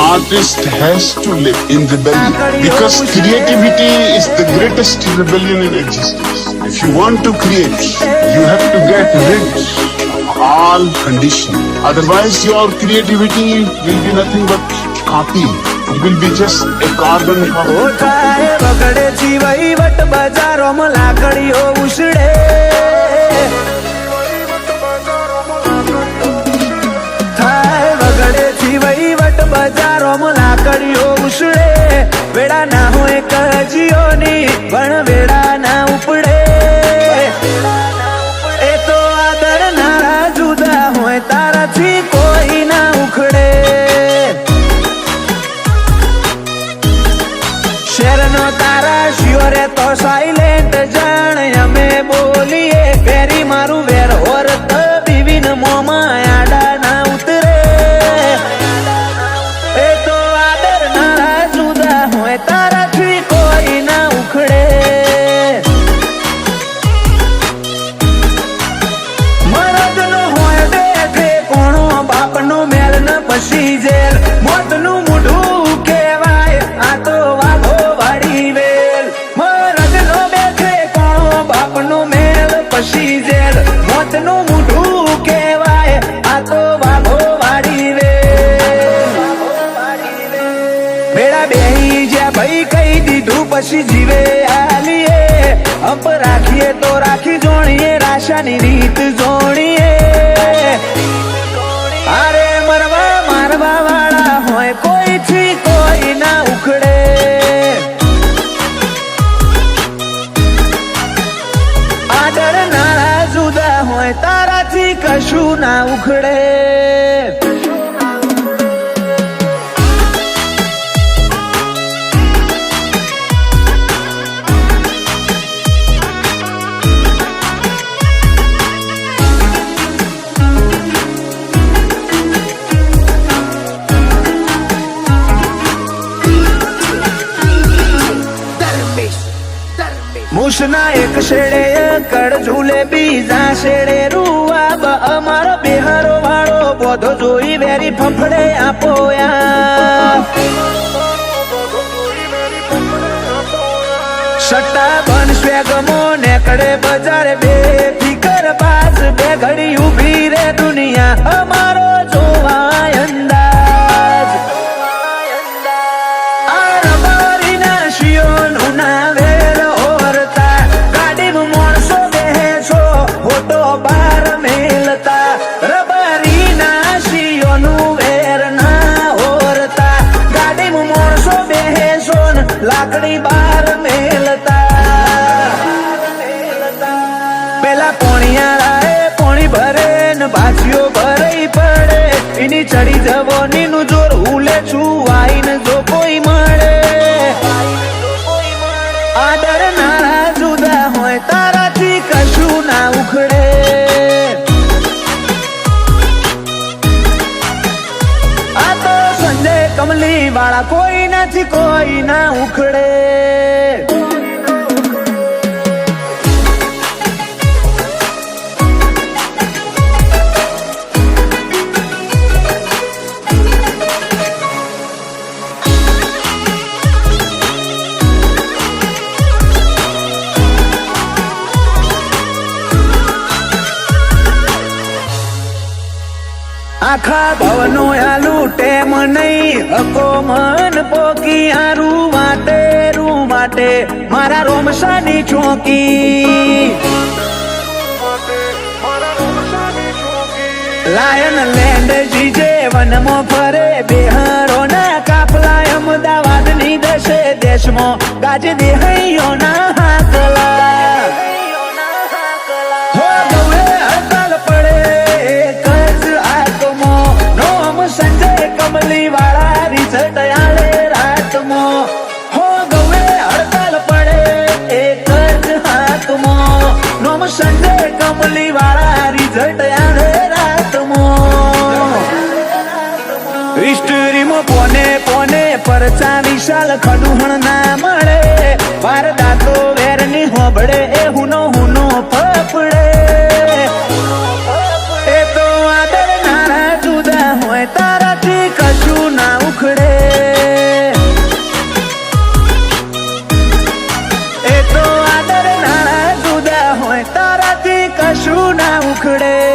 artist has to live in rebellion because creativity is the greatest rebellion in existence. If you want to create, you have to get rid of all condition. Otherwise, your creativity will be nothing but copy. It will be just a carbon બજારોમાં લાકડીઓ ઉછળે વેડા ના હોય કજીઓની પણ વેડા ના ઉપડે એ તો આદર નારા જુદા હોય તારાથી કોઈ ના ઉખડે શેરનો તારા શિવરે તો સાયલેન્ટ જાણ અમે બોલીએ ફેરી મારું વેર હોરત બીવીન મોમાં આડા ના ઉતરે તારાથી કોઈ ના ઉખડે મરદનો હોય દેખે કોણો બાપનો મેલ ન પછી જેલ મોતનું મોઢું કહેવાય આ તો વાઘો વાળી વેલ મરદનો દેખે કોણો બાપનો મેલ પછી જેલ મોતનું મોઢું કહેવાય આ તો વાઘો વાળી વેલ મેળા બેહી ભાઈ કઈ દીધું પછી જીવે આલીએ અપ રાખીએ તો રાખી જોણીએ રાશાની રીત જોણીએ અરે મરવા મારવા વાળા હોય કોઈથી કોઈ ના ઉખડે આદર નારા જુદા હોય તારાથી કશું ના ઉખડે મૂસના એક શેડે કડ ઝૂલે બીજા શેડે રૂવાબ અમારો બિહારો વાળો બોધો જોઈ વેરી ફફડે આપોયા સટ્ટા બન સ્વેગમો નેકડે બજારે બે ફિકર બાજ બે ઘડી ઉભી રે દુનિયા અમારો જોવાય અંદાજ આ રબારીના શિયોનું નાવે લાકડી બાર મેલતા પેલા પોણિયાળાએ પોણી ભરે ને બાજીઓ ભરાઈ પડે એની ચડી જવોની નું જોર ઉલે છુવાઈ ને જો કોઈ મળે આદર નારા જુદા હોય તારાથી કશું ના ઉખડે આ તો સંજય કમલી વાળા કોઈ નથી કોઈ ના ઉખડે આખા ભવનો આલુ ટેમ નહીં હકો મન પોકી આરું માટે મારા રોમસાની ચોકી લાયન લેન્ડ જીજે વનમાં ફરે બેહરો ના કાફલા અમદાવાદ ની દશે દેશમાં ગાજે દેહૈયોના હાકલા હો ગૌએ હડતાલ પડે સંજય કમલી વાળા રિઝલ્ટ આલે રાતમાં હો ગૌએ હડતાલ પડે એક જ હાથમાં નોમ સંજય કમલી વાળા રિઝલ્ટ આલે રાતમાં હિસ્ટરીમાં પોને પરચા વિશાલ ખડુહણ ના મળે બાર દાતો વેરની હોબળે એ હુનો ફફડે એ તો આદર નારા જુદા હોય તારાથી કશું ના ઉખડે ના ઉખડે